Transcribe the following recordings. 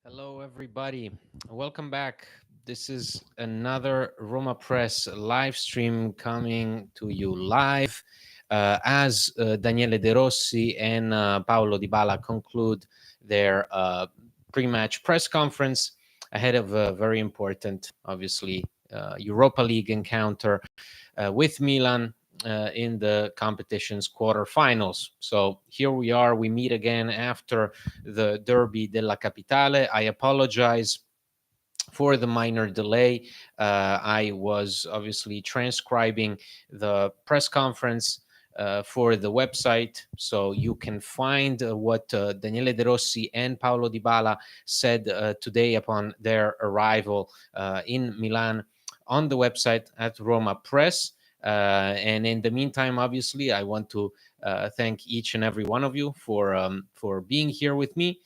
Hello, everybody. Welcome back. This is another Roma Press live stream coming to you live as Daniele De Rossi and Paolo Dybala conclude their pre-match press conference ahead of a very important, obviously, Europa League encounter with Milan in the competition's quarterfinals. So here we are. We meet again after the Derby della Capitale. I apologize for the minor delay. I was obviously transcribing the press conference for the website, so you can find what Daniele De Rossi and Paolo Dybala said today upon their arrival in Milan on the website at Roma Press. And in the meantime, obviously, I want to thank each and every one of you for being here with me.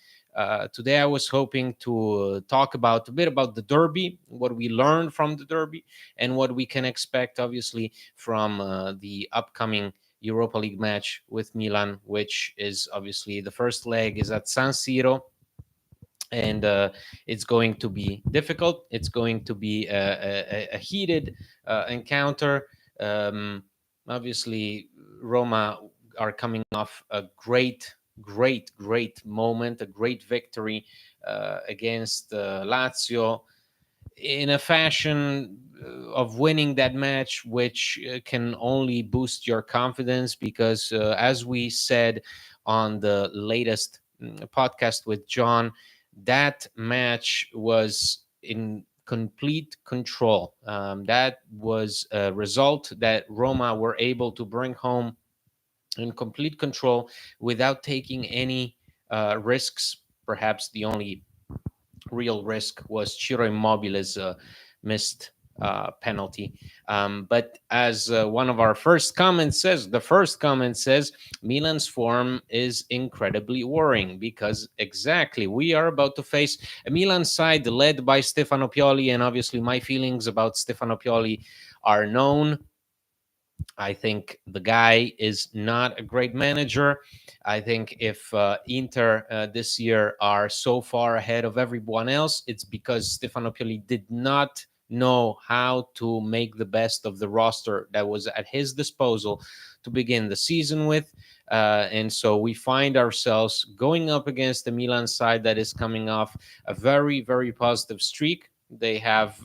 Today, I was hoping to talk about a bit about the Derby, what we learned from the Derby, and what we can expect, obviously, from the upcoming Europa League match with Milan, which is obviously the first leg is at San Siro, and it's going to be difficult. It's going to be a heated encounter. Um, Obviously, Roma are coming off a great moment, a great victory against Lazio in a fashion of winning that match, which can only boost your confidence because, as we said on the latest podcast with John, that match was in complete control. That was a result that Roma were able to bring home in complete control without taking any risks. Perhaps the only real risk was Ciro Immobile's missed penalty. But as one of our first comments says, the first comment says, Milan's form is incredibly worrying because exactly we are about to face a Milan side led by Stefano Pioli, and obviously my feelings about Stefano Pioli are known. I think the guy is not a great manager. I think if Inter this year are so far ahead of everyone else, it's because Stefano Pioli did not know how to make the best of the roster that was at his disposal to begin the season with. And so we find ourselves going up against the Milan side that is coming off a very positive streak. They have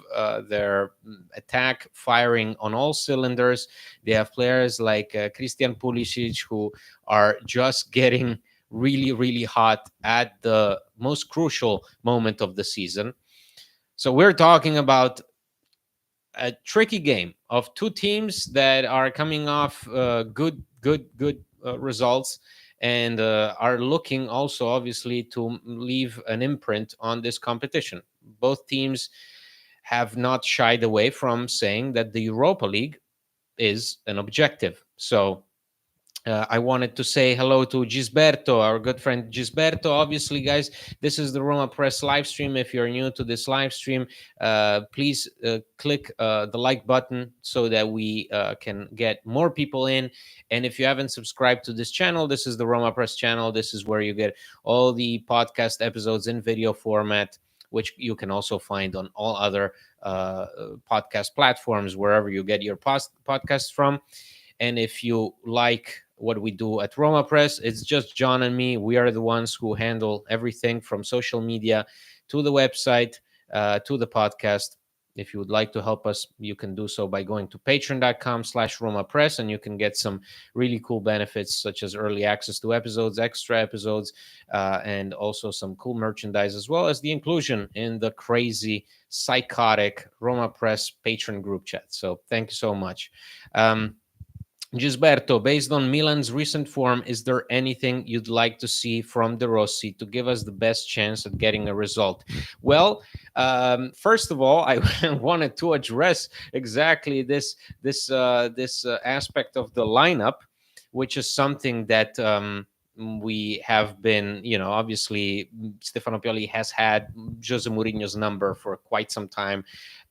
their attack firing on all cylinders. They have players like Christian Pulisic who are just getting really hot at the most crucial moment of the season. So we're talking about a tricky game of two teams that are coming off good results and are looking also obviously to leave an imprint on this competition. Both teams have not shied away from saying that the Europa League is an objective. So I wanted to say hello to Gisberto, our good friend Gisberto. Obviously, guys, this is the Roma Press live stream. If you're new to this live stream, please click the like button so that we can get more people in. And if you haven't subscribed to this channel, this is the Roma Press channel. This is where you get all the podcast episodes in video format, which you can also find on all other podcast platforms, wherever you get your podcasts from. And if you like what we do at Roma Press, it's just John and me. We are the ones who handle everything from social media to the website to the podcast. If you would like to help us, you can do so by going to patreon.com/Roma Press, and you can get some really cool benefits such as early access to episodes, extra episodes, and also some cool merchandise, as well as the inclusion in the crazy, psychotic Roma Press patron group chat. So thank you so much. Gisberto, based on Milan's recent form, is there anything you'd like to see from De Rossi to give us the best chance at getting a result? Well, first of all, I wanted to address exactly this aspect of the lineup, which is something that we have been, obviously Stefano Pioli has had Jose Mourinho's number for quite some time.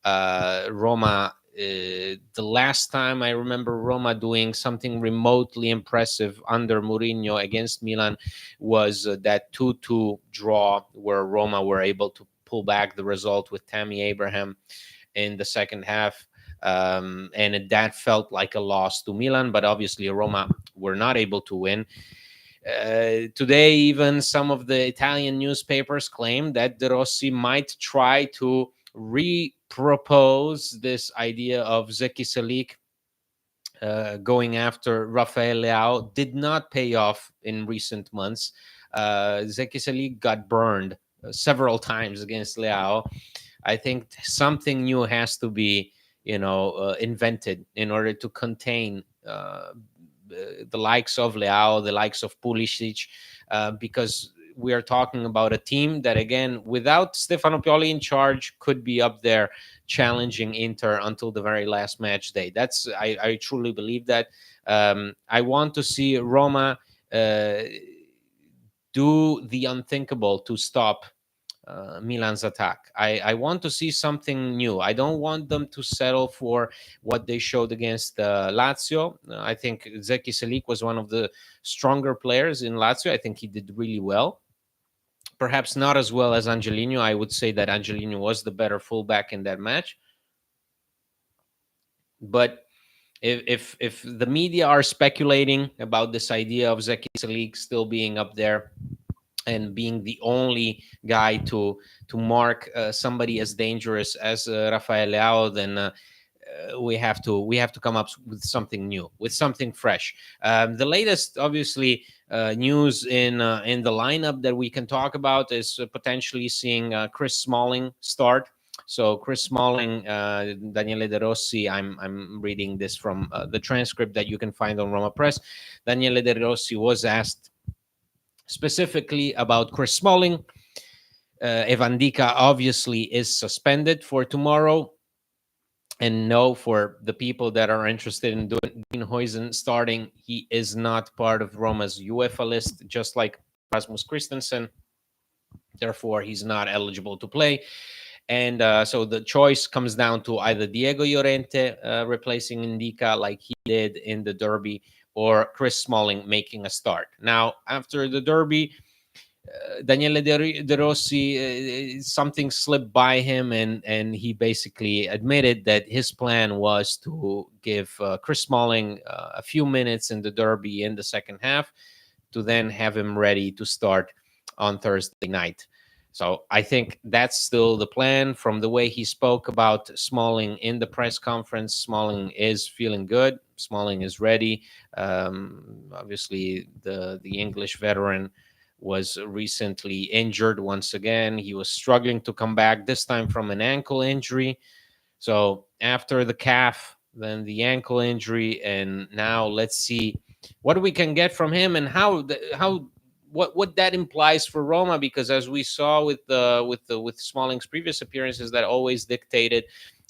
Roma the last time I remember Roma doing something remotely impressive under Mourinho against Milan was that 2-2 draw, where Roma were able to pull back the result with Tammy Abraham in the second half. And that felt like a loss to Milan, but obviously Roma were not able to win. Today, even some of the Italian newspapers claim that De Rossi might try to re-propose this idea of Zeki Salik going after Rafael Leao. Did not pay off in recent months. Zeki Salik got burned several times against Leao. I think something new has to be, invented in order to contain the likes of Leao, the likes of Pulisic, because we are talking about a team that, again, without Stefano Pioli in charge, could be up there challenging Inter until the very last match day. I truly believe that. I want to see Roma do the unthinkable to stop Milan's attack. I want to see something new. I don't want them to settle for what they showed against Lazio. I think Zeki Salik was one of the stronger players in Lazio. I think he did really well. Perhaps not as well as Angelino. I would say that Angelino was the better fullback in that match. But if the media are speculating about this idea of Zeki Salik still being up there and being the only guy to mark somebody as dangerous as Rafael Leao, then we have to come up with something new, with something fresh. The latest, obviously, news in the lineup that we can talk about is potentially seeing Chris Smalling start. So Chris Smalling, Daniele De Rossi. I'm reading this from the transcript that you can find on Roma Press. Daniele De Rossi was asked specifically about Chris Smalling. Evan Dika obviously is suspended for tomorrow. And no, for the people that are interested in doing Dean Huijsen starting, he is not part of Roma's UEFA list, just like Rasmus Christensen. Therefore, he's not eligible to play. And so the choice comes down to either Diego Llorente replacing Indica like he did in the Derby, or Chris Smalling making a start. Now, after the Derby, Daniele De Rossi, something slipped by him, and he basically admitted that his plan was to give Chris Smalling a few minutes in the Derby in the second half, to then have him ready to start on Thursday night. So I think that's still the plan. From the way he spoke about Smalling in the press conference, Smalling is feeling good. Smalling is ready. Obviously, the English veteran was recently injured once again. He was struggling to come back, this time from an ankle injury. So after the calf, then the ankle injury, and now let's see what we can get from him, and what that implies for Roma, because as we saw with Smalling's previous appearances, that always dictated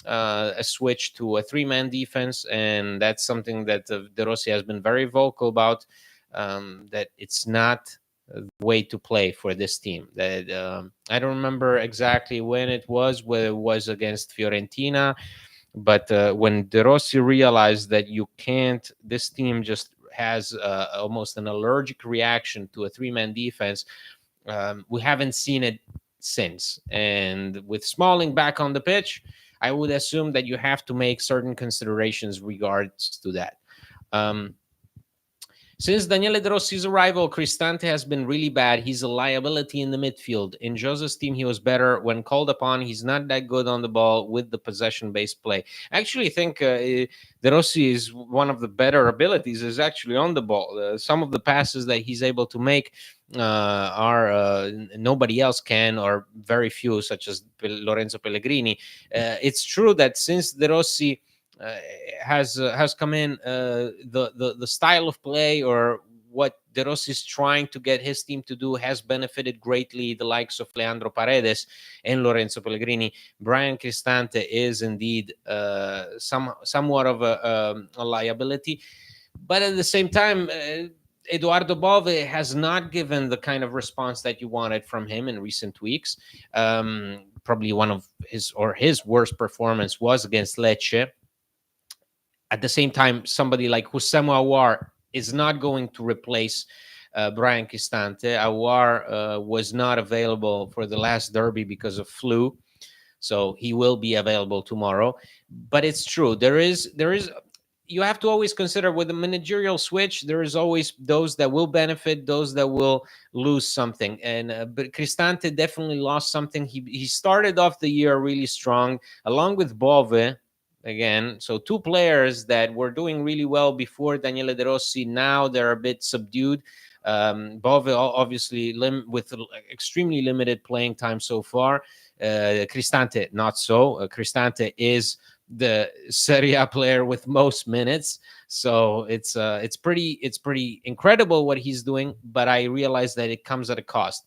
a switch to a three-man defense, and that's something that De Rossi has been very vocal about. That it's not the way to play for this team. That I don't remember exactly when it was, whether it was against Fiorentina, but when De Rossi realized that you can't, this team just has almost an allergic reaction to a three-man defense. We haven't seen it since. And with Smalling back on the pitch, I would assume that you have to make certain considerations regards to that. Since Daniele De Rossi's arrival, Cristante has been really bad. He's a liability in the midfield. In Jose's team, he was better when called upon. He's not that good on the ball with the possession-based play. I actually think De Rossi is one of the better abilities is actually on the ball. Some of the passes that he's able to make are nobody else can, or very few, such as Lorenzo Pellegrini. It's true that since De Rossi has come in, the style of play, or what De Rossi is trying to get his team to do, has benefited greatly the likes of Leandro Paredes and Lorenzo Pellegrini. Brian Cristante is indeed somewhat of a liability, but at the same time, Eduardo Bove has not given the kind of response that you wanted from him in recent weeks. Probably one of his worst performance was against Lecce. At the same time, somebody like Houssem Aouar is not going to replace Brian Cristante. Aouar was not available for the last derby because of flu, so he will be available tomorrow. But it's true, there is you have to always consider with the managerial switch, there is always those that will benefit, those that will lose something. And but Cristante definitely lost something. He started off the year really strong, along with Bove again. So two players that were doing really well before Daniele De Rossi. Now they're a bit subdued. Bove obviously with extremely limited playing time so far. Cristante not so. Cristante is the Serie A player with most minutes, so it's pretty incredible what he's doing. But I realize that it comes at a cost.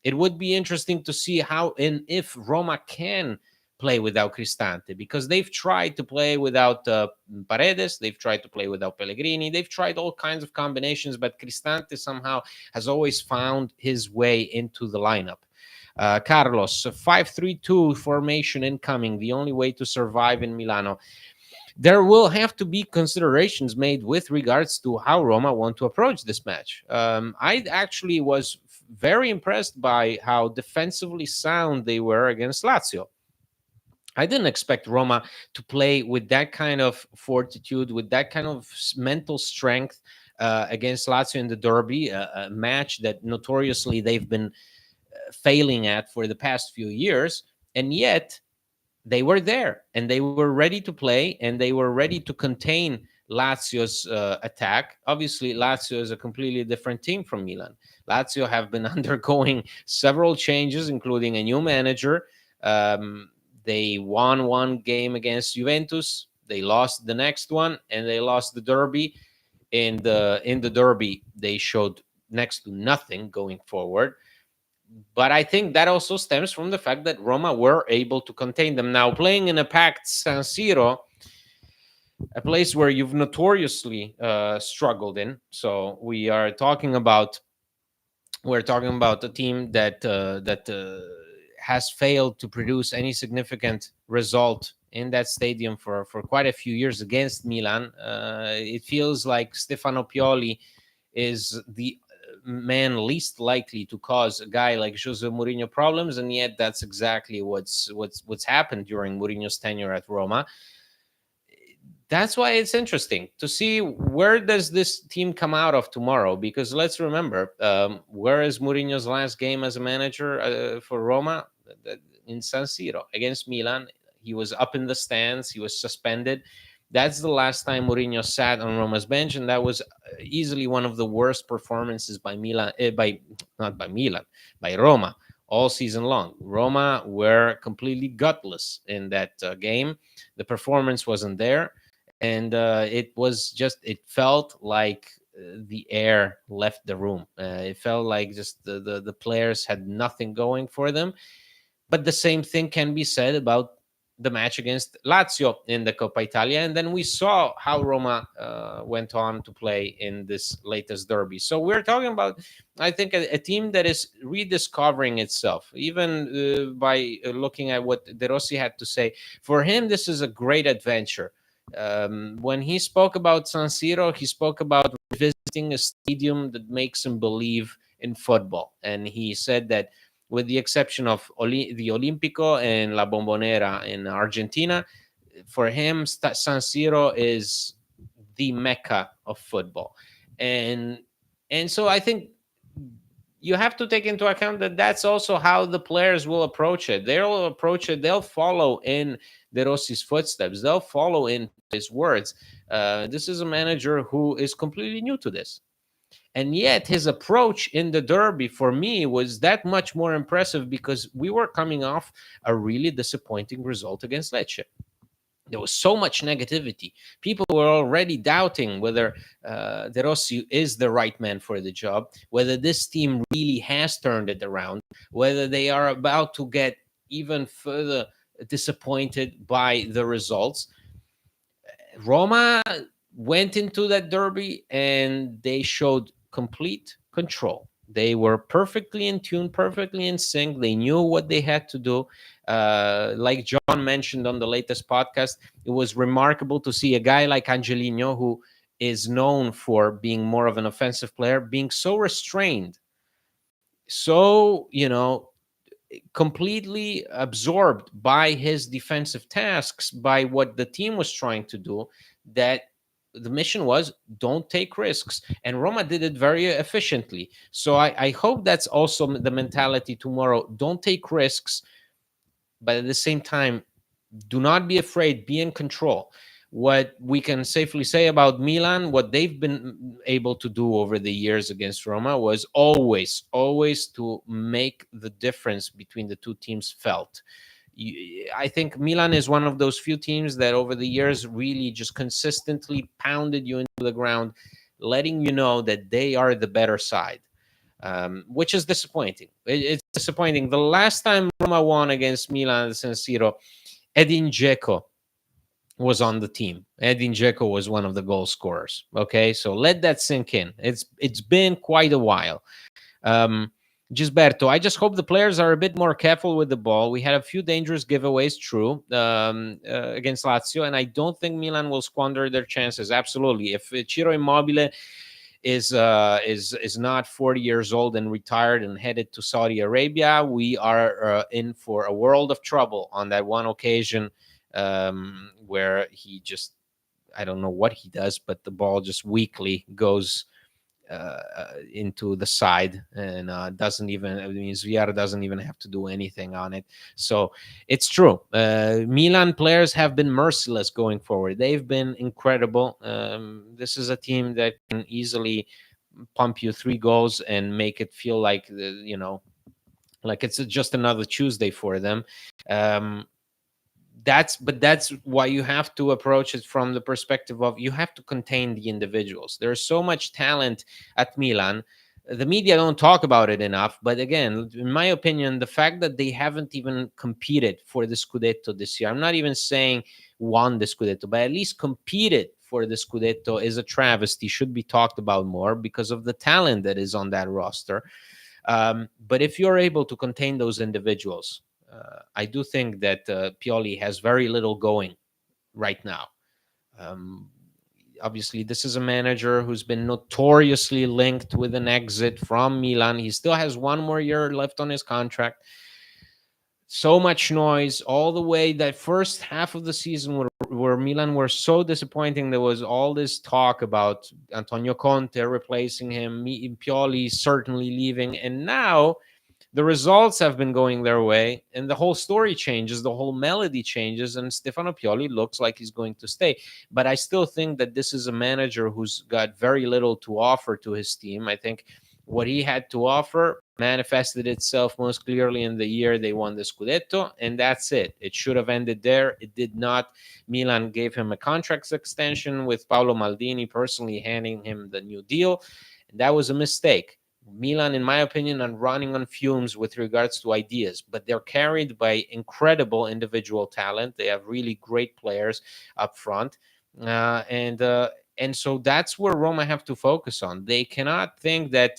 It would be interesting to see how and if Roma can play without Cristante, because they've tried to play without Paredes, they've tried to play without Pellegrini, they've tried all kinds of combinations, but Cristante somehow has always found his way into the lineup. Carlos, 5-3-2 formation incoming, the only way to survive in Milano. There will have to be considerations made with regards to how Roma want to approach this match. I actually was very impressed by how defensively sound they were against Lazio. I didn't expect Roma to play with that kind of fortitude, with that kind of mental strength against Lazio in the derby, a match that notoriously they've been failing at for the past few years. And yet they were there and they were ready to play and they were ready to contain Lazio's attack. Obviously, Lazio is a completely different team from Milan. Lazio have been undergoing several changes, including a new manager. They won one game against Juventus. They lost the next one, and they lost the derby. In the derby, they showed next to nothing going forward. But I think that also stems from the fact that Roma were able to contain them. Now, playing in a packed San Siro, a place where you've notoriously struggled in. So we're talking about a team that has failed to produce any significant result in that stadium for quite a few years against Milan. It feels like Stefano Pioli is the man least likely to cause a guy like Jose Mourinho problems, and yet that's exactly what's happened during Mourinho's tenure at Roma. That's why it's interesting to see where does this team come out of tomorrow, because let's remember, where is Mourinho's last game as a manager for Roma? In San Siro against Milan. He was up in the stands, he was suspended. That's the last time Mourinho sat on Roma's bench, and that was easily one of the worst performances by Milan, by not by Milan, by Roma all season long. Roma were completely gutless in that game. The performance wasn't there, and it felt like the air left the room. It felt like just the players had nothing going for them. But the same thing can be said about the match against Lazio in the Coppa Italia. And then we saw how Roma went on to play in this latest derby. So we're talking about, I think, a team that is rediscovering itself, even by looking at what De Rossi had to say. For him, this is a great adventure. When he spoke about San Siro, he spoke about revisiting a stadium that makes him believe in football. And he said that with the exception of the Olimpico and La Bombonera in Argentina, for him, San Siro is the mecca of football. And so I think you have to take into account that that's also how the players will approach it. They'll approach it, they'll follow in De Rossi's footsteps, they'll follow in his words. This is a manager who is completely new to this. And yet his approach in the derby for me was that much more impressive, because we were coming off a really disappointing result against Lecce. There was so much negativity. People were already doubting whether De Rossi is the right man for the job, whether this team really has turned it around, whether they are about to get even further disappointed by the results. Roma went into that derby and they showed complete control. They were perfectly in tune, perfectly in sync. They knew what they had to do. Like John mentioned on the latest podcast, it was remarkable to see a guy like Angelino, who is known for being more of an offensive player, being so restrained, so, completely absorbed by his defensive tasks, by what the team was trying to do, that the mission was don't take risks. And Roma did it very efficiently. So I hope that's also the mentality tomorrow. Don't take risks, but at the same time, do not be afraid, be in control. What we can safely say about Milan, what they've been able to do over the years against Roma, was always to make the difference between the two teams felt. I think Milan is one of those few teams that over the years really just consistently pounded you into the ground, letting you know that they are the better side. Which is disappointing. It's disappointing. The last time Roma won against Milan at San Siro, Edin Dzeko was on the team. Edin Dzeko was one of the goal scorers. Okay, so let that sink in. It's been quite a while. Um, Gisberto, I just hope the players are a bit more careful with the ball. We had a few dangerous giveaways, true, against Lazio, and I don't think Milan will squander their chances. Absolutely, if Ciro Immobile is not 40 years old and retired and headed to Saudi Arabia, we are in for a world of trouble on that one occasion where he just, I don't know what he does, but the ball just weakly goes into the side and doesn't even, I mean, Zviar doesn't even have to do anything on it. So it's true. Milan players have been merciless going forward. They've been incredible. This is a team that can easily pump you 3 goals and make it feel like, like it's just another Tuesday for them. Um, that's why you have to approach it from the perspective of you have to contain the individuals. There's so much talent at Milan. The media don't talk about it enough, but again, in my opinion, the fact that they haven't even competed for the Scudetto this year, I'm not even saying won the Scudetto, but at least competed for the Scudetto, is a travesty, should be talked about more because of the talent that is on that roster. But if you're able to contain those individuals, I do think that Pioli has very little going right now. Um, Obviously, this is a manager who's been notoriously linked with an exit from Milan. He still has one more year left on his contract. So much noise all the way. That first half of the season where Milan were so disappointing, there was all this talk about Antonio Conte replacing him, Pioli certainly leaving, and now the results have been going their way and the whole story changes, the whole melody changes, and Stefano Pioli looks like he's going to stay. But I still think that this is a manager who's got very little to offer to his team. I think what he had to offer manifested itself most clearly in the year they won the Scudetto, and that's it. It should have ended there. It did not. Milan gave him a contract extension with Paolo Maldini personally handing him the new deal, and that was a mistake. Milan, in my opinion, are running on fumes with regards to ideas, but they're carried by incredible individual talent. They have really great players up front, and so that's where Roma have to focus on. They cannot think that,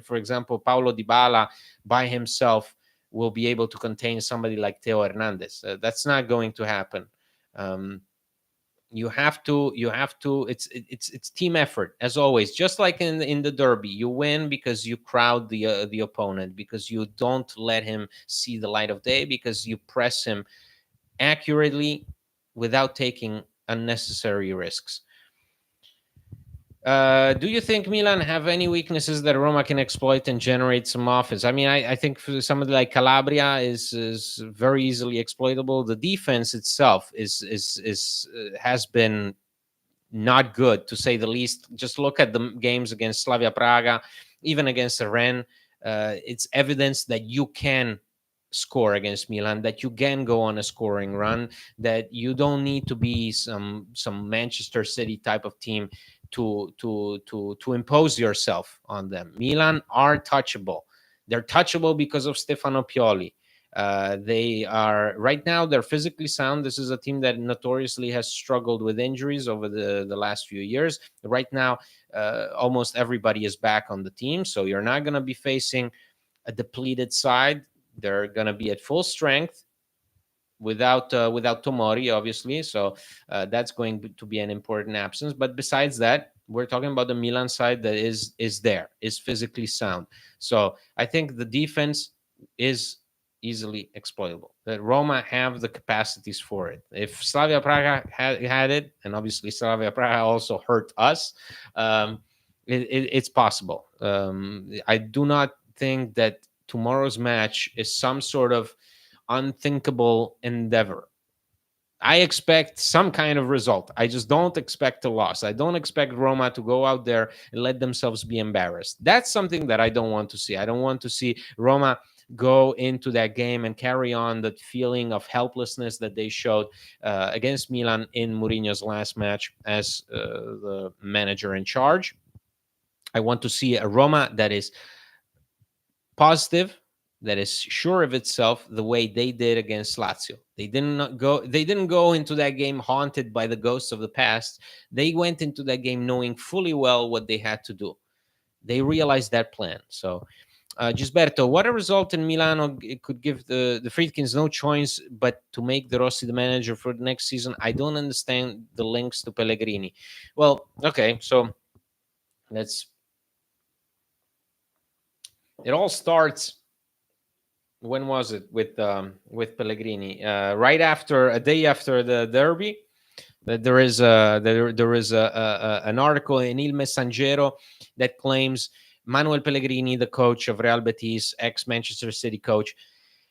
for example, Paulo Dybala by himself will be able to contain somebody like Theo Hernandez. That's not going to happen. Um, you have to it's team effort as always, just like in the derby. You win because you crowd the opponent, because you don't let him see the light of day, because you press him accurately without taking unnecessary risks. Do you think Milan have any weaknesses that Roma can exploit and generate some offense? I mean, I think for somebody like Calabria is very easily exploitable. The defense itself is has been not good, to say the least. Just look at the games against Slavia Praga, even against Rennes. It's evidence that you can score against Milan, that you can go on a scoring run, that you don't need to be some Manchester City type of team to impose yourself on them. Milan are touchable. They're touchable because of Stefano Pioli. They are right now, they're physically sound. This is a team that notoriously has struggled with injuries over the last few years. Right now, almost everybody is back on the team, so you're not going to be facing a depleted side. They're going to be at full strength without Tomori, obviously. So that's going to be an important absence. But besides that, we're talking about the Milan side that is physically sound. So I think the defense is easily exploitable. That Roma have the capacities for it. If Slavia Praga had it, and obviously Slavia Praga also hurt us, um, it's possible. I do not think that tomorrow's match is some sort of unthinkable endeavor. I expect some kind of result. I just don't expect a loss. I don't expect Roma to go out there and let themselves be embarrassed. That's something that I don't want to see. I don't want to see Roma go into that game and carry on that feeling of helplessness that they showed against Milan in Mourinho's last match as the manager in charge. I want to see a Roma that is positive, that is sure of itself, the way they did against Lazio. They didn't go into that game haunted by the ghosts of the past. They went into that game knowing fully well what they had to do. They realized that plan. So Gisberto, what a result in Milano. It could give the Friedkins no choice but to make De Rossi the manager for the next season. I don't understand the links to Pellegrini. Well, okay, so let's. It all starts, when was it with Pellegrini? Right after, a day after the derby, that there is an article in Il Messaggero that claims Manuel Pellegrini, the coach of Real Betis, ex Manchester City coach,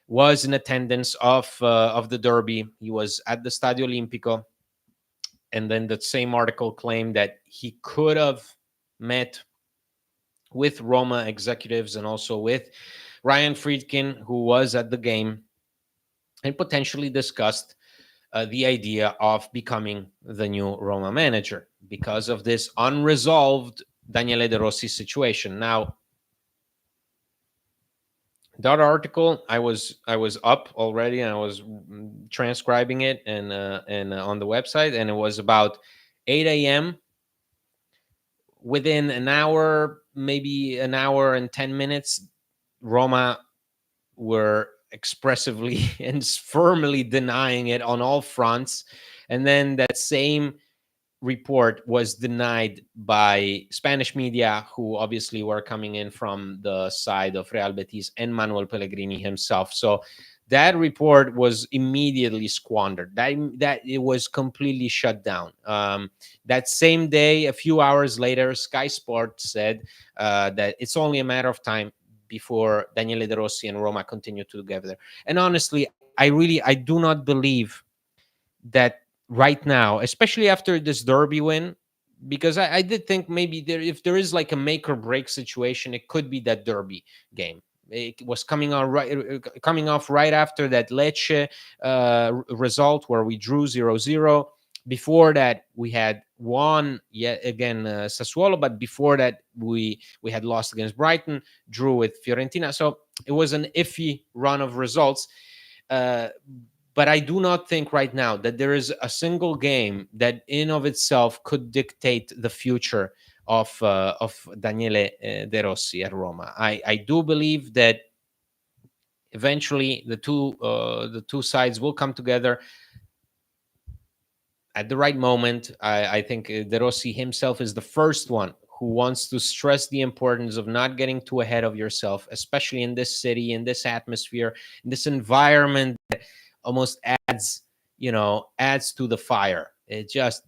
was in attendance of the derby. He was at the Stadio Olimpico, and then that same article claimed that he could have met with Roma executives and also with Ryan Friedkin, who was at the game, and potentially discussed the idea of becoming the new Roma manager because of this unresolved Daniele De Rossi situation. Now, that article, I was up already, and I was transcribing it and on the website, and it was about 8 a.m. Within an hour, maybe an hour and 10 minutes, Roma were expressively and firmly denying it on all fronts. And then that same report was denied by Spanish media, who obviously were coming in from the side of Real Betis and Manuel Pellegrini himself. So that report was immediately squandered. That it was completely shut down. That same day, a few hours later, Sky Sports said that it's only a matter of time before Daniele De Rossi and Roma continue together. And honestly, I do not believe that right now, especially after this derby win, because I did think maybe if there is like a make or break situation, it could be that derby game. It was coming off right after that Lecce result where we drew 0-0. Before that, we had won yet again Sassuolo, but before that, we had lost against Brighton, drew with Fiorentina. So it was an iffy run of results. Uh, but I do not think right now that there is a single game that in of itself could dictate the future of Daniele De Rossi at Roma. I do believe that eventually the two sides will come together at the right moment. I think De Rossi himself is the first one who wants to stress the importance of not getting too ahead of yourself, especially in this city, in this atmosphere, in this environment that almost adds to the fire. It just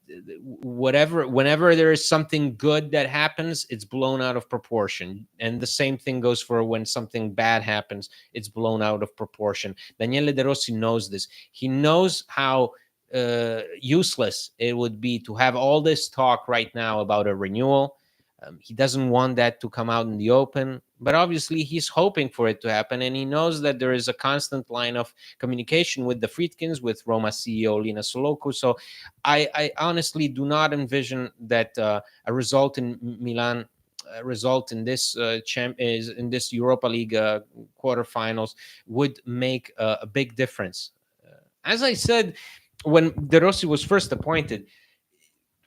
whenever there is something good that happens, it's blown out of proportion, and the same thing goes for when something bad happens. It's blown out of proportion. Daniele De Rossi knows this. He knows how useless it would be to have all this talk right now about a renewal. He doesn't want that to come out in the open, but obviously he's hoping for it to happen, and he knows that there is a constant line of communication with the Friedkins, with Roma CEO Lina Soloku. So I honestly do not envision that a result in Milan result in this is in this Europa League quarterfinals would make a big difference. As I said, when De Rossi was first appointed,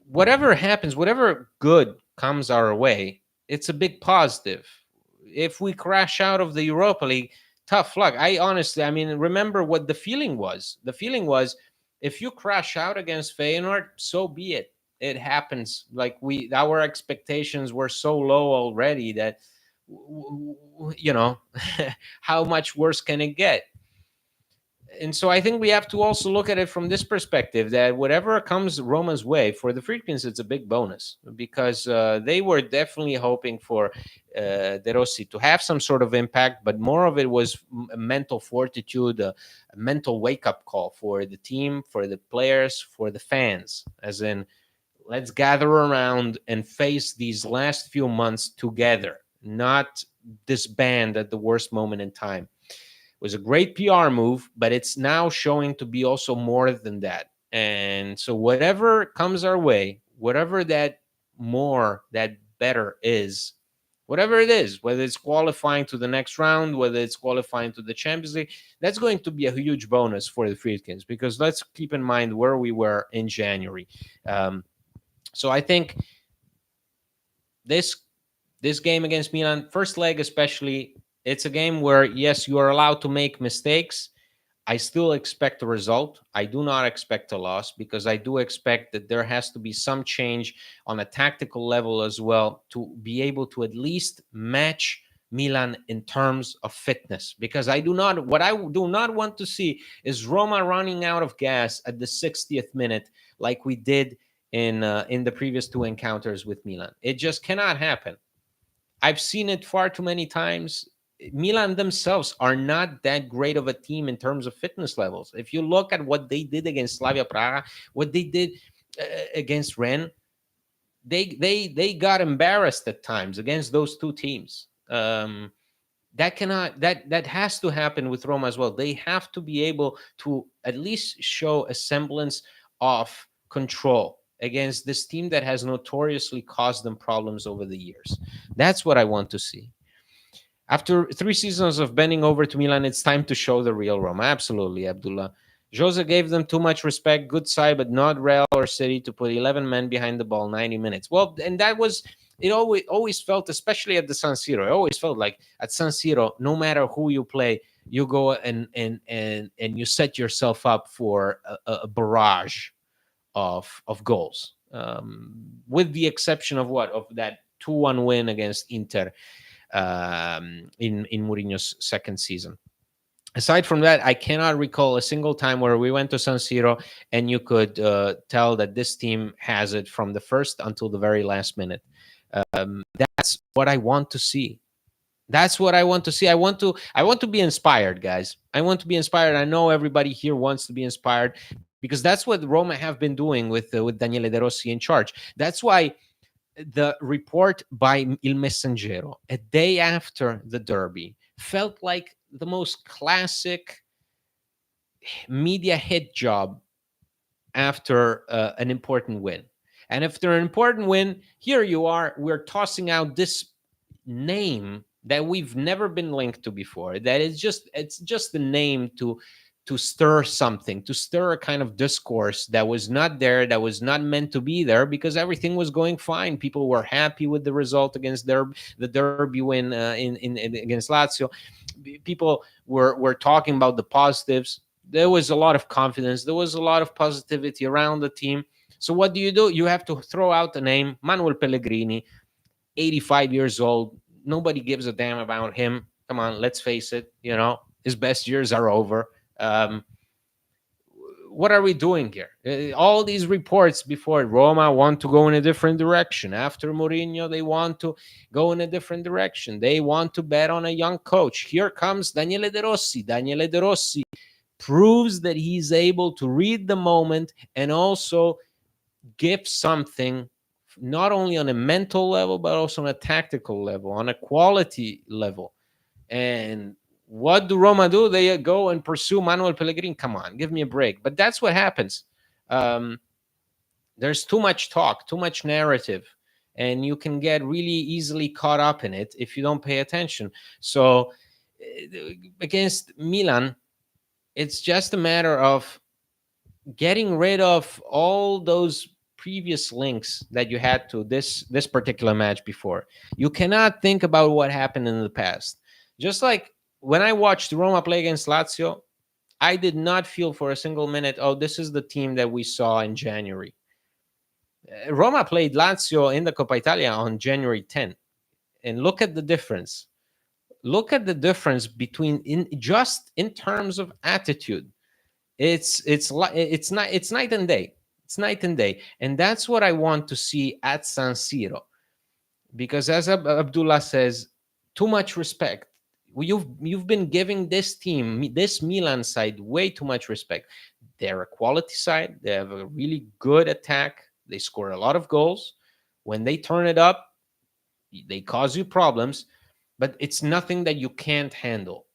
whatever happens, whatever good comes our way, it's a big positive. If we crash out of the Europa League, tough luck. I honestly, I mean, remember what the feeling was. The feeling was, if you crash out against Feyenoord, so be it. It happens. Like our expectations were so low already that, you know, how much worse can it get? And so I think we have to also look at it from this perspective, that whatever comes Roma's way, for the Friedkins, it's a big bonus, because they were definitely hoping for De Rossi to have some sort of impact, but more of it was mental fortitude, a mental wake up call for the team, for the players, for the fans, as in, let's gather around and face these last few months together, not disband at the worst moment in time. Was a great PR move, but it's now showing to be also more than that. And so whatever comes our way, whatever that more, that better is, whatever it is, whether it's qualifying to the next round, whether it's qualifying to the Champions League, that's going to be a huge bonus for the Friedkins, because let's keep in mind where we were in January. So I think this this game against Milan, first leg especially, it's a game where, yes, you are allowed to make mistakes. I still expect a result. I do not expect a loss, because I do expect that there has to be some change on a tactical level as well, to be able to at least match Milan in terms of fitness. Because what I do not want to see is Roma running out of gas at the 60th minute, like we did in the previous two encounters with Milan. It just cannot happen. I've seen it far too many times. Milan themselves are not that great of a team in terms of fitness levels. If you look at what they did against Slavia Praga, what they did against Rennes, they got embarrassed at times against those two teams. That has to happen with Roma as well. They have to be able to at least show a semblance of control against this team that has notoriously caused them problems over the years. That's what I want to see. After 3 seasons of bending over to Milan, it's time to show the real Roma. Absolutely, Abdullah. Jose gave them too much respect, good side, but not Real or City to put 11 men behind the ball 90 minutes. Well, and that was, it always felt, especially at the San Siro, it always felt like at San Siro, no matter who you play, you go and you set yourself up for a barrage of goals. With the exception of of that 2-1 win against Inter in Mourinho's second season. Aside from that, I cannot recall a single time where we went to San Siro and you could tell that this team has it from the first until the very last minute. That's what I want to see. That's what I want to see. I want to be inspired, guys. I want to be inspired. I know everybody here wants to be inspired, because that's what Roma have been doing with Daniele De Rossi in charge. That's why the report by Il Messaggero a day after the derby felt like the most classic media hit job after an important win. And after an important win, here you are, we're tossing out this name that we've never been linked to before. That is it's just the name to stir something, to stir a kind of discourse that was not there, that was not meant to be there, because everything was going fine. People were happy with the result against the derby win in against Lazio. People were talking about the positives. There was a lot of confidence. There was a lot of positivity around the team. So what do? You have to throw out the name Manuel Pellegrini, 85 years old. Nobody gives a damn about him. Come on, let's face it. His best years are over. Um, what are we doing here? All these reports before, Roma want to go in a different direction. After Mourinho, they want to go in a different direction. They want to bet on a young coach. Here comes Daniele De Rossi. Daniele De Rossi proves that he's able to read the moment and also give something, not only on a mental level, but also on a tactical level, on a quality level. And what do Roma do? They go and pursue Manuel Pellegrini. Come on, give me a break. But that's what happens. There's too much talk, too much narrative. and you can get really easily caught up in it if you don't pay attention. So against Milan, it's just a matter of getting rid of all those previous links that you had to this particular match before. You cannot think about what happened in the past. Just like when I watched Roma play against Lazio, I did not feel for a single minute, oh, this is the team that we saw in January. Roma played Lazio in the Coppa Italia on January 10th, and look at the difference. Look at the difference between in terms of attitude. It's night and day. It's night and day, and that's what I want to see at San Siro. Because as Abdullah says, too much respect. You've been giving this team, this Milan side, way too much respect. They're a quality side. They have a really good attack. They score a lot of goals. When they turn it up, they cause you problems, but it's nothing that you can't handle,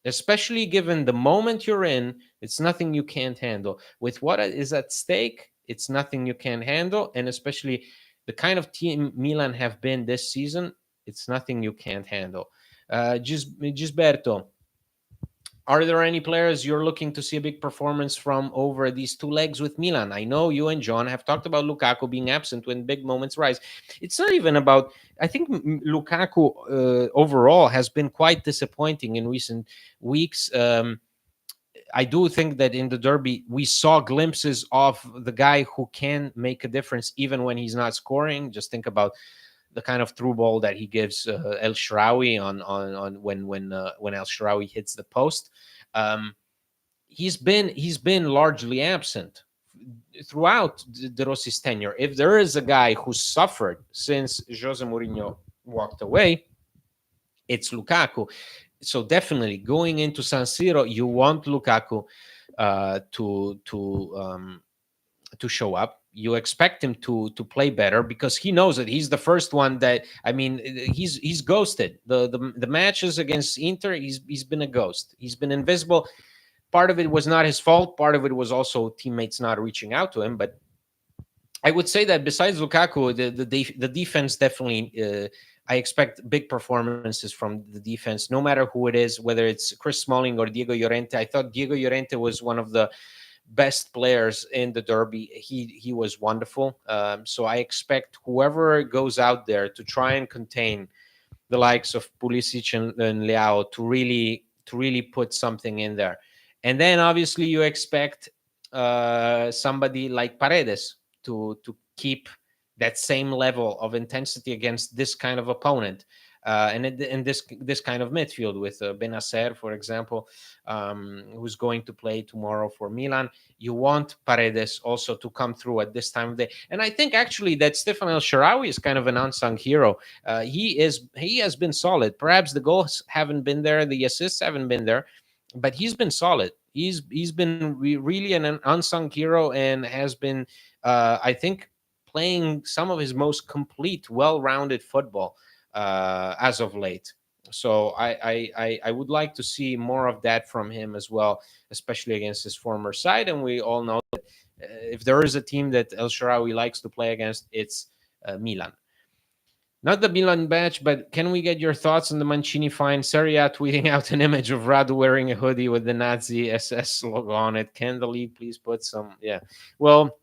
especially given the moment you're in. It's nothing you can't handle. With what is at stake, it's nothing you can't handle. And especially the kind of team Milan have been this season, it's nothing you can't handle. Gisberto, are there any players you're looking to see a big performance from over these two legs with Milan? I know you and John have talked about Lukaku being absent when big moments rise. It's not even about. I think Lukaku overall has been quite disappointing in recent weeks. I do think that in the derby we saw glimpses of the guy who can make a difference even when he's not scoring. Just think about the kind of through ball that he gives El Sharawi on when El Sharawi hits the post. Um, he's been largely absent throughout De Rossi's tenure. If there is a guy who suffered since Jose Mourinho walked away, it's Lukaku. So definitely going into San Siro, you want Lukaku to show up. You expect him to play better because he knows that he's the first one that, I mean, he's ghosted the matches against Inter. He's been a ghost. He's been invisible. Part of it was not his fault. Part of it was also teammates not reaching out to him. But I would say that besides Lukaku, the defense definitely. I expect big performances from the defense, no matter who it is, whether it's Chris Smalling or Diego Llorente. I thought Diego Llorente was one of the best players in the derby. He was wonderful. So I expect whoever goes out there to try and contain the likes of Pulisic and Leao to really put something in there. And then obviously you expect somebody like Paredes to keep that same level of intensity against this kind of opponent. And in this kind of midfield with Benacer, for example, who's going to play tomorrow for Milan. You want Paredes also to come through at this time of day. And I think actually that Stefan El Shaarawy is kind of an unsung hero. He has been solid. Perhaps the goals haven't been there, the assists haven't been there, but he's been solid. He's been really an unsung hero and has been, I think, playing some of his most complete, well-rounded football as of late. So I would like to see more of that from him as well, especially against his former side. And we all know that if there is a team that El Shaarawy likes to play against, it's Milan. Not the Milan batch, but can we get your thoughts on the Mancini fine? Serie A tweeting out an image of Radu wearing a hoodie with the Nazi SS logo on it. Can the league please put some? Yeah. Well,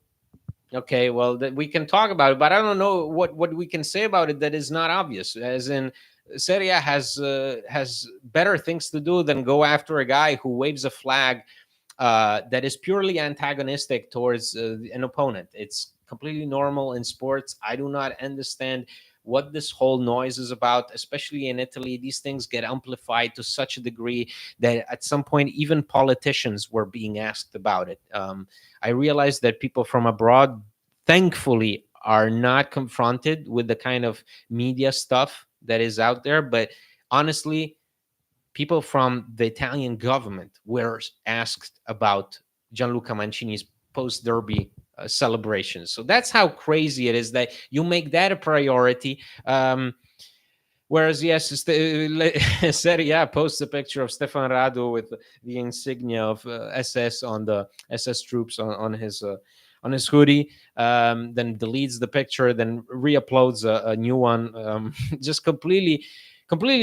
okay, well, we can talk about it, but I don't know what we can say about it that is not obvious. As in, Serie A has better things to do than go after a guy who waves a flag that is purely antagonistic towards an opponent. It's completely normal in sports. I do not understand what this whole noise is about, especially in Italy. These things get amplified to such a degree that at some point, even politicians were being asked about it. I realized that people from abroad, thankfully, are not confronted with the kind of media stuff that is out there. But honestly, people from the Italian government were asked about Gianluca Mancini's post derby celebrations. So that's how crazy it is that you make that a priority. Whereas, yes, Serie A posts a picture of Stefan Radu with the insignia of SS on the SS troops on on his hoodie, then deletes the picture, then re-uploads a new one, just completely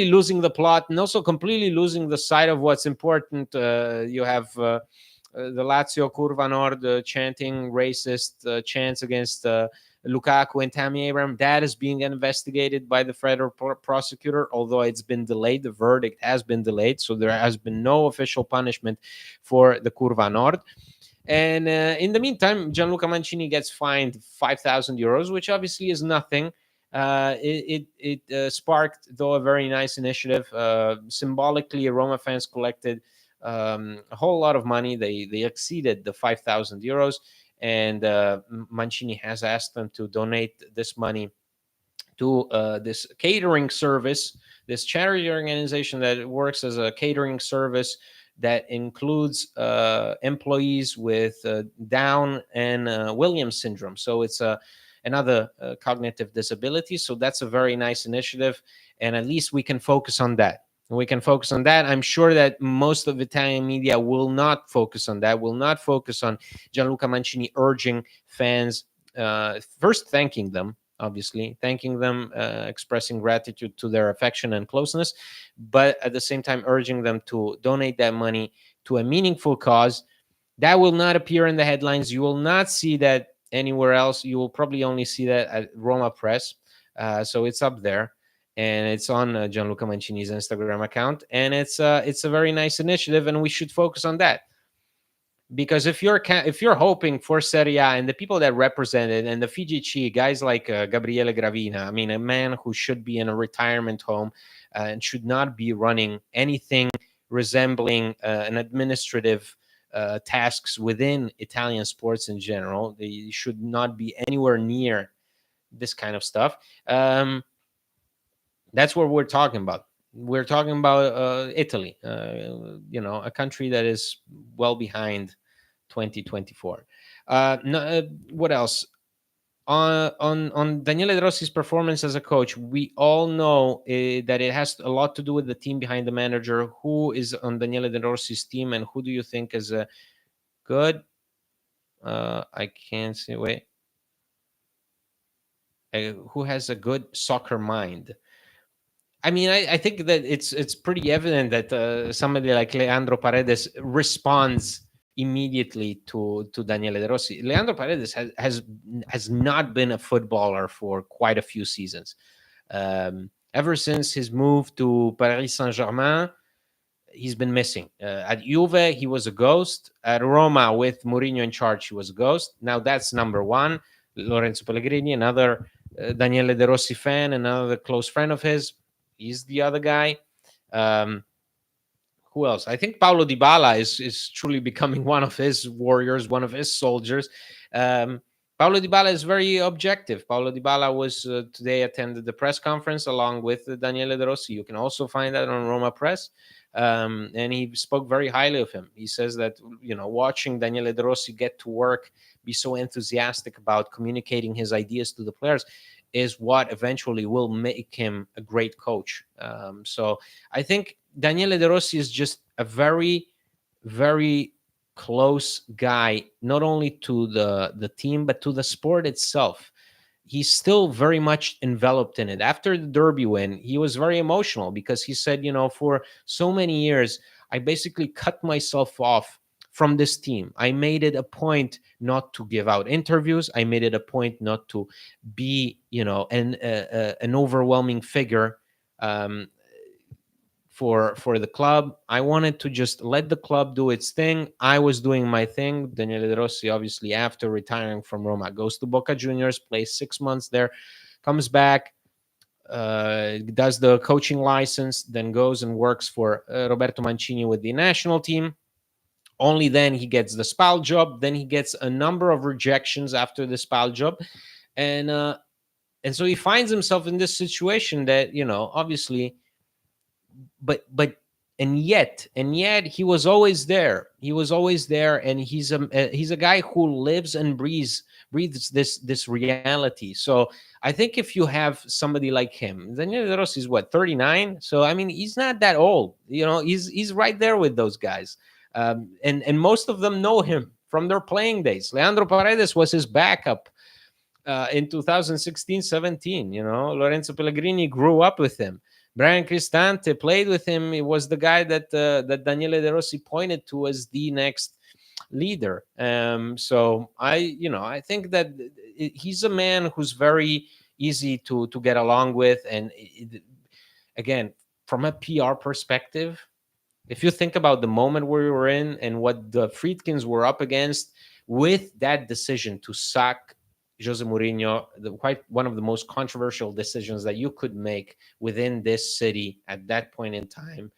losing the plot, and also completely losing the sight of what's important. You have the Lazio Curva Nord chanting racist chants against Lukaku and Tammy Abraham. That is being investigated by the federal prosecutor, although it's been delayed. The verdict has been delayed, so there has been no official punishment for the Curva Nord. And in the meantime, Gianluca Mancini gets fined €5,000, which obviously is nothing. It sparked, though, a very nice initiative. Symbolically, Roma fans collected a whole lot of money. They exceeded the €5,000, and Mancini has asked them to donate this money to this catering service, this charity organization that works as a catering service that includes employees with Down and Williams syndrome. So it's another cognitive disability. So that's a very nice initiative, and at least we can focus on that. We can focus on that. I'm sure that most of Italian media will not focus on that, will not focus on Gianluca Mancini urging fans, first thanking them, obviously thanking them, expressing gratitude to their affection and closeness, but at the same time urging them to donate that money to a meaningful cause. That will not appear in the headlines. You will not see that anywhere else. You will probably only see that at Roma Press. So it's up there, and it's on Gianluca Mancini's Instagram account, and it's a very nice initiative, and we should focus on that. Because if you're hoping for Serie A and the people that represent it and the FIGC guys like Gabriele Gravina, I mean, a man who should be in a retirement home and should not be running anything resembling an administrative tasks within Italian sports in general. They should not be anywhere near this kind of stuff. That's what we're talking about. We're talking about Italy, a country that is well behind 2024. No, what else? On Daniele De Rossi's performance as a coach, we all know that it has a lot to do with the team behind the manager. Who is on Daniele De Rossi's team, and who do you think is a good? I can't say. Wait, who has a good soccer mind? I mean, I think that it's pretty evident that somebody like Leandro Paredes responds immediately to Daniele De Rossi. Leandro Paredes has not been a footballer for quite a few seasons. Ever since his move to Paris Saint-Germain, he's been missing. At Juve, he was a ghost. At Roma, with Mourinho in charge, he was a ghost. Now that's number one. Lorenzo Pellegrini, another Daniele De Rossi fan, another close friend of his. He's the other guy. Who else? I think Paulo Dybala is truly becoming one of his warriors, one of his soldiers. Paulo Dybala is very objective. Paulo Dybala was today attended the press conference along with Daniele De Rossi. You can also find that on Roma Press. And he spoke very highly of him. He says that, watching Daniele De Rossi get to work, be so enthusiastic about communicating his ideas to the players, is what eventually will make him a great coach. So I think Daniele De Rossi is just a very, very close guy, not only to the team, but to the sport itself. He's still very much enveloped in it. After the Derby win, he was very emotional because he said, for so many years, I basically cut myself off from this team. I made it a point not to give out interviews. I made it a point not to be, an overwhelming figure for the club. I wanted to just let the club do its thing. I was doing my thing. Daniele De Rossi, obviously, after retiring from Roma, goes to Boca Juniors, plays 6 months there, comes back, does the coaching license, then goes and works for Roberto Mancini with the national team. Only then he gets the Spal job. Then he gets a number of rejections after the Spal job, and so he finds himself in this situation that, obviously, but and yet he was always there. He was always there, and he's a guy who lives and breathes this reality. So I think if you have somebody like him, Daniel De Rossi is what, 39? So I mean, he's not that old. He's right there with those guys, and most of them know him from their playing days. Leandro Paredes was his backup in 2016-17. Lorenzo Pellegrini grew up with him. Brian Cristante played with him. He was the guy that Daniele De Rossi pointed to as the next leader. So I think that he's a man who's very easy to get along with, and again, from a PR perspective, if you think about the moment we were in and what the Friedkins were up against with that decision to sack Jose Mourinho, quite one of the most controversial decisions that you could make within this city at that point in time.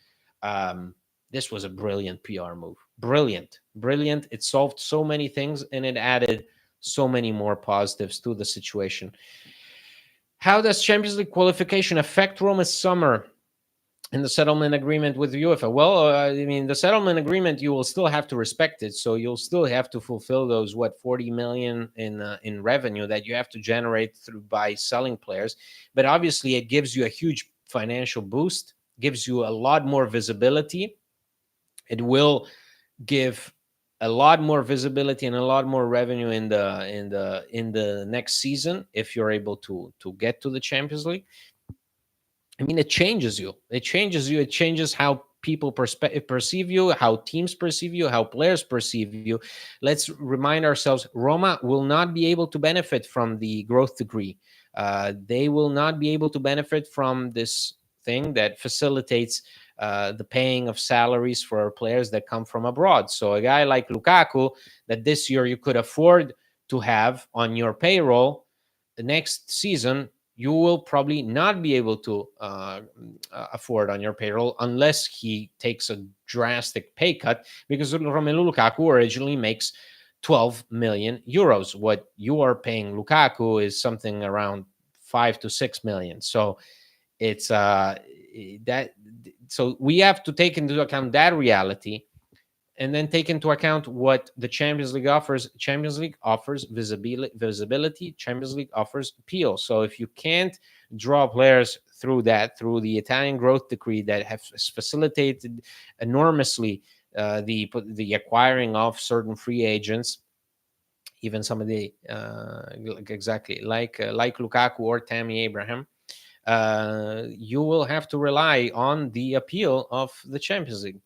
This was a brilliant PR move. Brilliant. It solved so many things and it added so many more positives to the situation. How does Champions League qualification affect Roma's summer in the settlement agreement with UEFA? Well, the settlement agreement, you will still have to respect it. So you'll still have to fulfill those 40 million in revenue that you have to generate through by selling players. But obviously, it gives you a huge financial boost, gives you a lot more visibility. It will give a lot more visibility and a lot more revenue in the next season if you're able to get to the Champions League. It changes you. It changes how people perceive you, how teams perceive you, how players perceive you. Let's remind ourselves, Roma will not be able to benefit from the growth decree. They will not be able to benefit from this thing that facilitates the paying of salaries for players that come from abroad. So a guy like Lukaku, that this year you could afford to have on your payroll, the next season you will probably not be able to afford on your payroll unless he takes a drastic pay cut, because Romelu Lukaku originally makes 12 million euros. What you are paying Lukaku is something around 5 to 6 million. So it's that. So we have to take into account that reality, and then take into account what the Champions League offers. Champions League offers visibility. Champions League offers appeal. So if you can't draw players through the Italian growth decree that has facilitated enormously the acquiring of certain free agents, even some of the exactly like Lukaku or Tammy Abraham, you will have to rely on the appeal of the Champions League.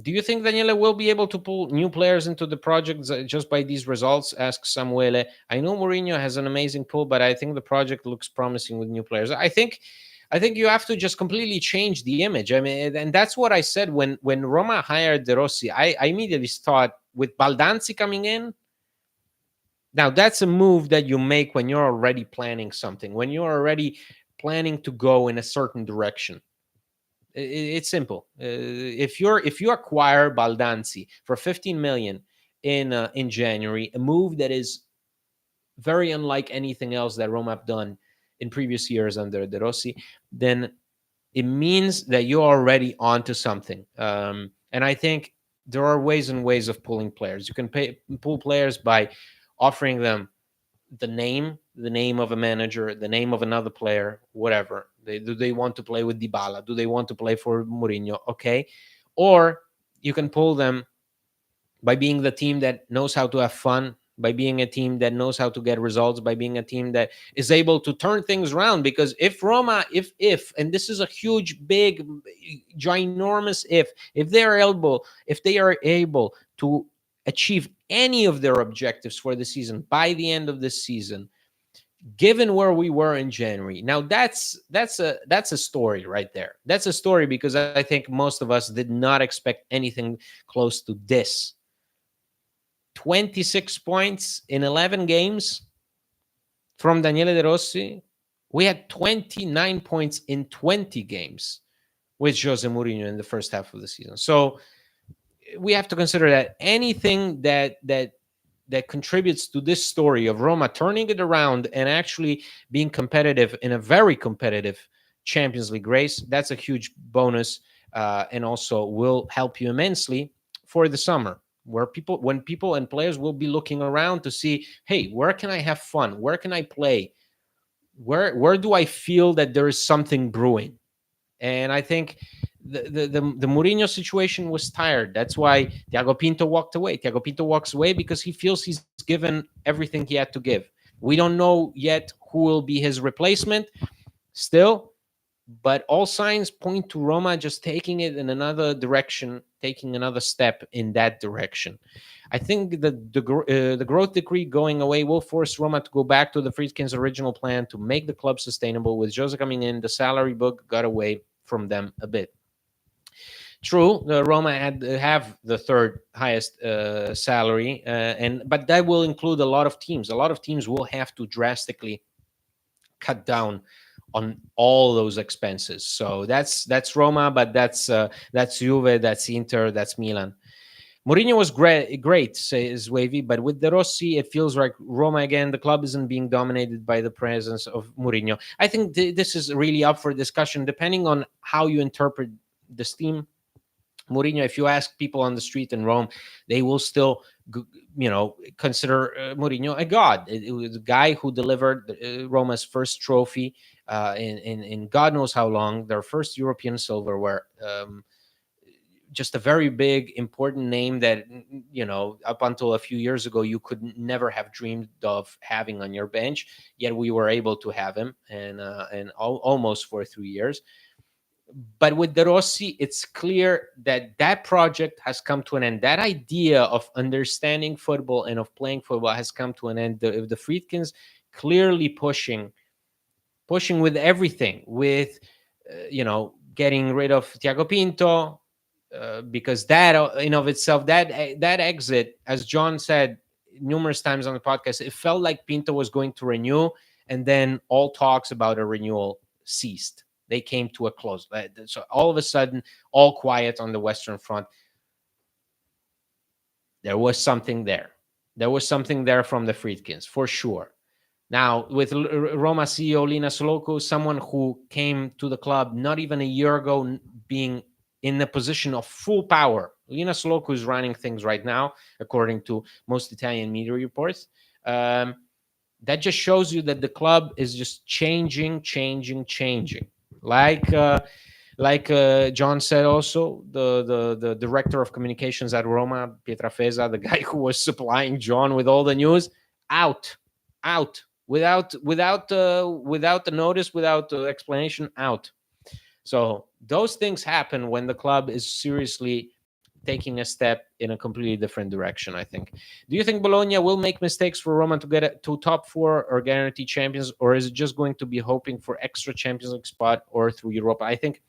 Do you think Daniele will be able to pull new players into the project just by these results? Asks Samuele. I know Mourinho has an amazing pull, but I think the project looks promising with new players. I think you have to just completely change the image. And that's what I said when Roma hired De Rossi. I immediately thought, with Baldanzi coming in, now that's a move that you make when you're already planning something, when you're already planning to go in a certain direction. It's simple. If you acquire Baldanzi for 15 million in January, a move that is very unlike anything else that Roma have done in previous years under De Rossi, then it means that you're already onto something. And I think there are ways and ways of pulling players. You can pull players by offering them the name of a manager, the name of another player, whatever. Do they want to play with Dybala? Do they want to play for Mourinho? Okay. Or you can pull them by being the team that knows how to have fun, by being a team that knows how to get results, by being a team that is able to turn things around. Because if Roma, and this is a huge, big, ginormous if they are able to achieve any of their objectives for the season by the end of this season, given where we were in January, now that's a story right there. That's a story, because I think most of us did not expect anything close to this. 26 points in 11 games from Daniele De Rossi. We had 29 points in 20 games with Jose Mourinho in the first half of the season. So we have to consider that anything that contributes to this story of Roma turning it around and actually being competitive in a very competitive Champions League race, that's a huge bonus, and also will help you immensely for the summer, when people and players will be looking around to see, hey, where can I have fun? Where can I play? Where do I feel that there is something brewing? And I think the Mourinho situation was tired. That's why Thiago Pinto walked away. Thiago Pinto walks away because he feels he's given everything he had to give. We don't know yet who will be his replacement still, but all signs point to Roma just taking it in another direction, taking another step in that direction. I think the growth decree going away will force Roma to go back to the Friedkin's original plan to make the club sustainable. With Jose coming in, the salary book got away from them a bit. True, Roma have the third highest salary, and but that will include a lot of teams. A lot of teams will have to drastically cut down on all those expenses. So that's Roma, but that's Juve, that's Inter, that's Milan. Mourinho was great, says Wavy, but with De Rossi, it feels like Roma again. The club isn't being dominated by the presence of Mourinho. I think this is really up for discussion, depending on how you interpret this team. Mourinho, if you ask people on the street in Rome, they will still, consider Mourinho a god. It was a guy who delivered Roma's first trophy in God knows how long, their first European silverware. Just a very big, important name that, up until a few years ago, you could never have dreamed of having on your bench. Yet we were able to have him, and almost for 3 years. But with De Rossi, it's clear that that project has come to an end. That idea of understanding football and of playing football has come to an end. The Friedkins clearly pushing with everything, with getting rid of Thiago Pinto, because that in of itself, that exit, as John said numerous times on the podcast, it felt like Pinto was going to renew, and then all talks about a renewal ceased. They came to a close. So all of a sudden, all quiet on the Western Front. There was something there. There was something there from the Friedkins, for sure. Now, with Roma CEO Lina Soloku, someone who came to the club not even a year ago, being in a position of full power. Lina Soloku is running things right now, according to most Italian media reports. That just shows you that the club is just changing. Like John said, also the director of communications at Roma, Pietrafesa, the guy who was supplying John with all the news, out without the notice, without the explanation, out. So those things happen when the club is seriously taking a step in a completely different direction, I think. Do you think Bologna will make mistakes for Roma to get to top four or guarantee champions, or is it just going to be hoping for extra Champions League spot or through Europa? I think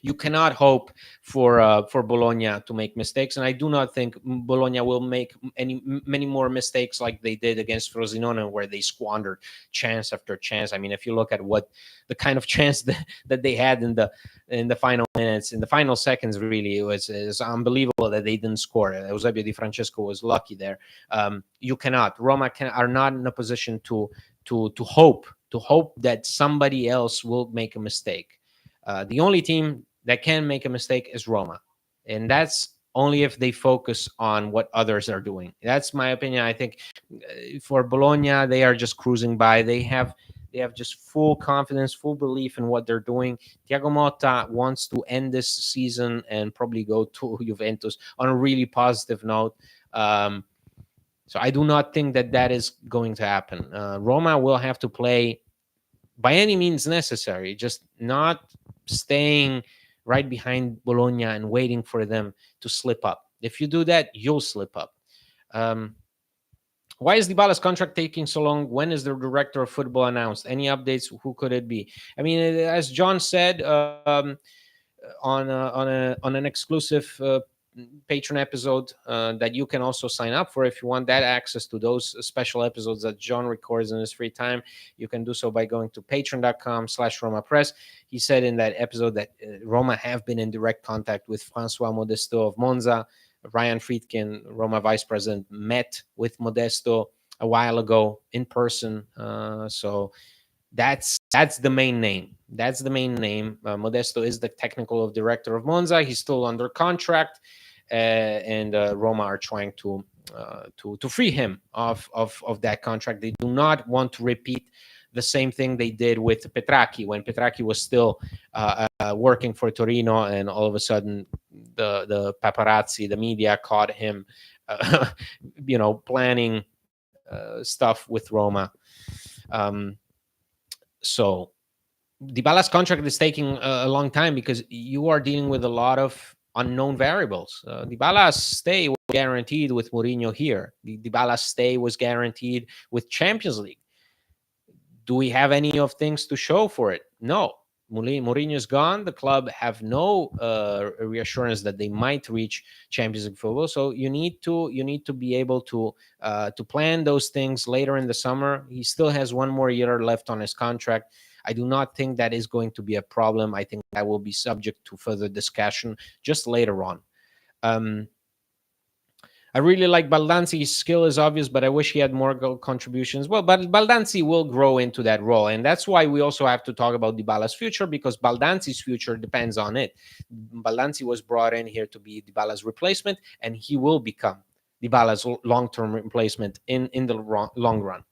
you cannot hope for Bologna to make mistakes, and I do not think Bologna will make many more mistakes like they did against Frosinone, where they squandered chance after chance. I mean, if you look at what the kind of chance that they had in the final minutes, in the final seconds, really, it was unbelievable that they didn't score. Eusebio Di Francesco was lucky there. You cannot. Roma are not in a position to hope that somebody else will make a mistake. The only team that can make a mistake is Roma, and that's only if they focus on what others are doing. That's my opinion. I think for Bologna, they are just cruising by. They have just full confidence, full belief in what they're doing. Thiago Motta wants to end this season and probably go to Juventus on a really positive note. So I do not think that is going to happen. Roma will have to play by any means necessary, just not staying right behind Bologna and waiting for them to slip up. If you do that, you'll slip up. Why is Dybala's contract taking so long? When is the director of football announced? Any updates? Who could it be? I mean, as John said, on an exclusive patron episode that you can also sign up for if you want that access to those special episodes that John records in his free time. You can do so by going to patreon.com/Roma Press. He said in that episode that Roma have been in direct contact with Francois Modesto of Monza. Ryan Friedkin, Roma vice president, met with Modesto a while ago in person. So that's the main name. That's the main name. Modesto is the technical director of Monza. He's still under contract, and Roma are trying to free him of that contract. They do not want to repeat the same thing they did with Petracchi when Petracchi was still working for Torino, and all of a sudden the paparazzi, the media, caught him, planning stuff with Roma. Um, so Dybala's contract is taking a long time because you are dealing with a lot of unknown variables. Dybala's stay was guaranteed with Mourinho here. Dybala's stay was guaranteed with Champions League. Do we have any of things to show for it? No. Mourinho's gone. The club have no reassurance that they might reach Champions League football. So you need to be able to plan those things later in the summer. He still has one more year left on his contract. I do not think that is going to be a problem. I think that will be subject to further discussion just later on. I really like Baldanzi. His skill is obvious, but I wish he had more goal contributions. Well, but Baldanzi will grow into that role. And that's why we also have to talk about Dybala's future, because Baldanzi's future depends on it. Baldanzi was brought in here to be Dybala's replacement, and he will become Dybala's long-term replacement in the long run.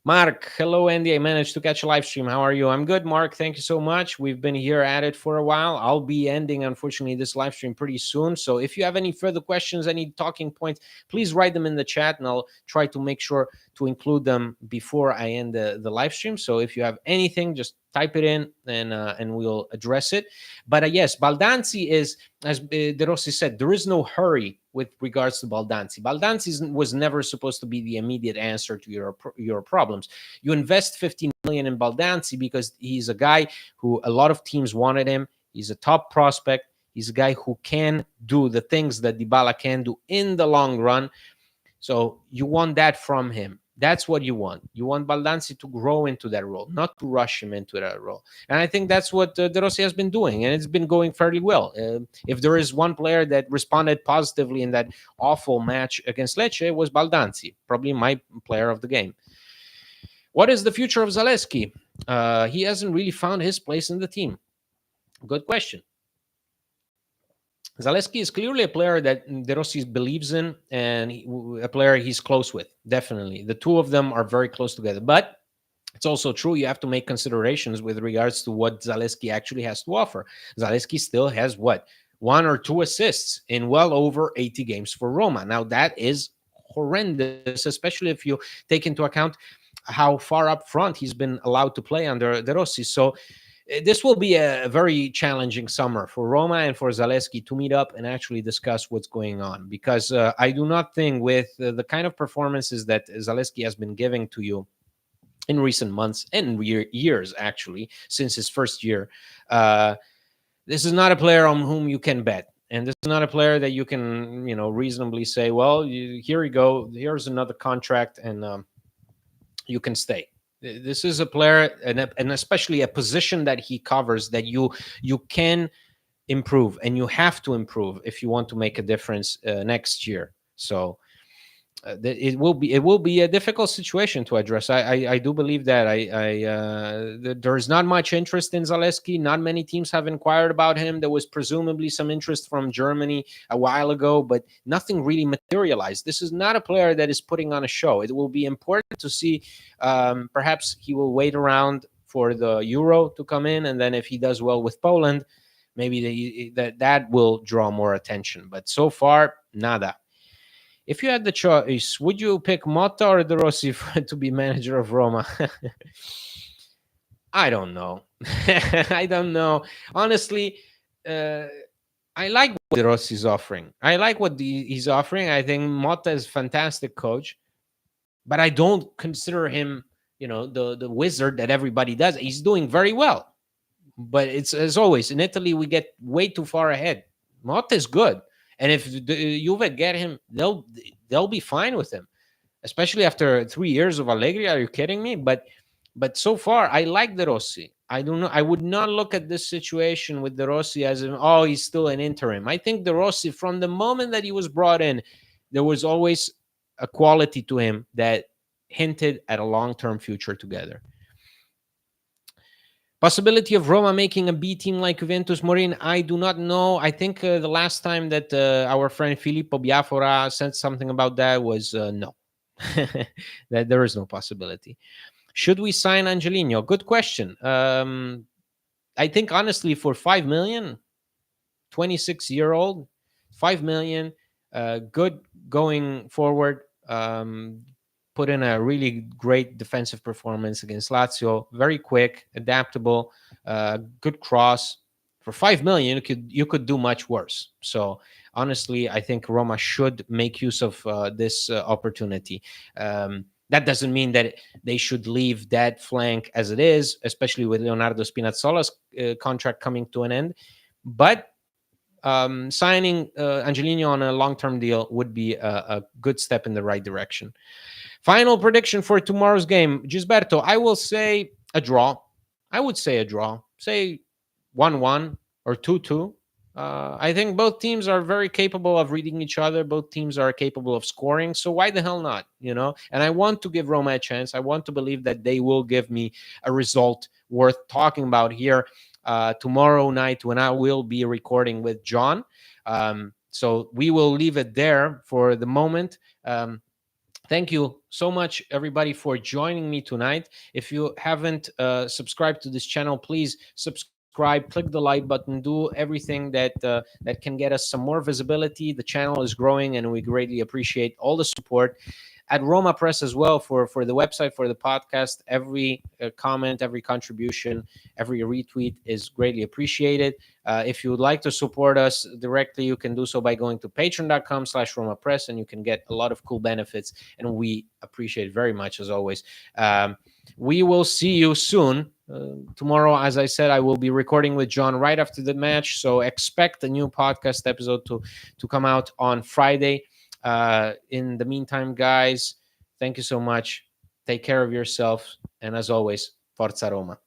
Mark, hello, Andy. I managed to catch a live stream. How are you? I'm good, Mark. Thank you so much. We've been here at it for a while. I'll be ending, unfortunately, this live stream pretty soon. So if you have any further questions, any talking points, please write them in the chat, and I'll try to make sure to include them before I end the live stream. So if you have anything, just type it in, and we'll address it. But yes, Baldanzi is, as De Rossi said, there is no hurry with regards to Baldanzi. Baldanzi was never supposed to be the immediate answer to your problems. You invest 15 million in Baldanzi because he's a guy who a lot of teams wanted him. He's a top prospect. He's a guy who can do the things that Dybala can do in the long run. So you want that from him. That's what you want. You want Baldanzi to grow into that role, not to rush him into that role. And I think that's what De Rossi has been doing, and it's been going fairly well. If there is one player that responded positively in that awful match against Lecce, it was Baldanzi, probably my player of the game. What is the future of Zalewski? He hasn't really found his place in the team. Good question. Zalewski is clearly a player that De Rossi believes in, and a player he's close with, definitely. The two of them are very close together. But it's also true you have to make considerations with regards to what Zalewski actually has to offer. Zalewski still has, 1 or 2 assists in well over 80 games for Roma. Now, that is horrendous, especially if you take into account how far up front he's been allowed to play under De Rossi. So this will be a very challenging summer for Roma and for Zalewski to meet up and actually discuss what's going on, because I do not think with the kind of performances that Zalewski has been giving to you in recent months and years, actually, since his first year, this is not a player on whom you can bet. And this is not a player that you can, reasonably say, well, here you go, here's another contract, and you can stay. This is a player, and especially a position that he covers, that you can improve, and you have to improve if you want to make a difference next year. So it will be a difficult situation to address. I do believe that there is not much interest in Zalewski. Not many teams have inquired about him. There was presumably some interest from Germany a while ago, but nothing really materialized. This is not a player that is putting on a show. It will be important to see. Perhaps he will wait around for the Euro to come in, and then if he does well with Poland, maybe that will draw more attention. But so far, nada. If you had the choice, would you pick Motta or De Rossi to be manager of Roma? I don't know. I don't know. Honestly, I like what De Rossi's offering. I like what he's offering. I think Motta is a fantastic coach, but I don't consider him, the wizard that everybody does. He's doing very well, but it's, as always, in Italy, we get way too far ahead. Motta is good. And if Juve get him, they'll be fine with him, especially after 3 years of Allegri. Are you kidding me? But so far, I like De Rossi. I don't know. I would not look at this situation with De Rossi as he's still an interim. I think De Rossi, from the moment that he was brought in, there was always a quality to him that hinted at a long-term future together. Possibility of Roma making a B team like Juventus, Morin, I do not know. I think the last time that our friend Filippo Biafora said something about that was no. that there is no possibility. Should we sign Angelino? Good question. I think honestly, for 5 million, 26-year-old, 5 million, good going forward. Put in a really great defensive performance against Lazio. Very quick, adaptable, good cross. For 5 million, you could do much worse. So honestly, I think Roma should make use of this opportunity. That doesn't mean that they should leave that flank as it is, especially with Leonardo Spinazzola's contract coming to an end. But signing Angelino on a long-term deal would be a good step in the right direction. Final prediction for tomorrow's game, Gisberto. I will say a draw. I would say a draw. Say 1-1 or 2-2. I think both teams are very capable of reading each other. Both teams are capable of scoring. So why the hell not? And I want to give Roma a chance. I want to believe that they will give me a result worth talking about here tomorrow night when I will be recording with John. So we will leave it there for the moment. Thank you so much, everybody, for joining me tonight. If you haven't subscribed to this channel, please subscribe, click the like button, do everything that can get us some more visibility. The channel is growing, and we greatly appreciate all the support at Roma Press as well for the website, for the podcast. Every comment, every contribution, every retweet is greatly appreciated. If you would like to support us directly, you can do so by going to patreon.com/Roma Press, and you can get a lot of cool benefits, and we appreciate it very much, as always. We will see you soon. Tomorrow, as I said, I will be recording with John right after the match, so expect a new podcast episode to come out on Friday. In the meantime, guys, thank you so much. Take care of yourself, and as always, Forza Roma.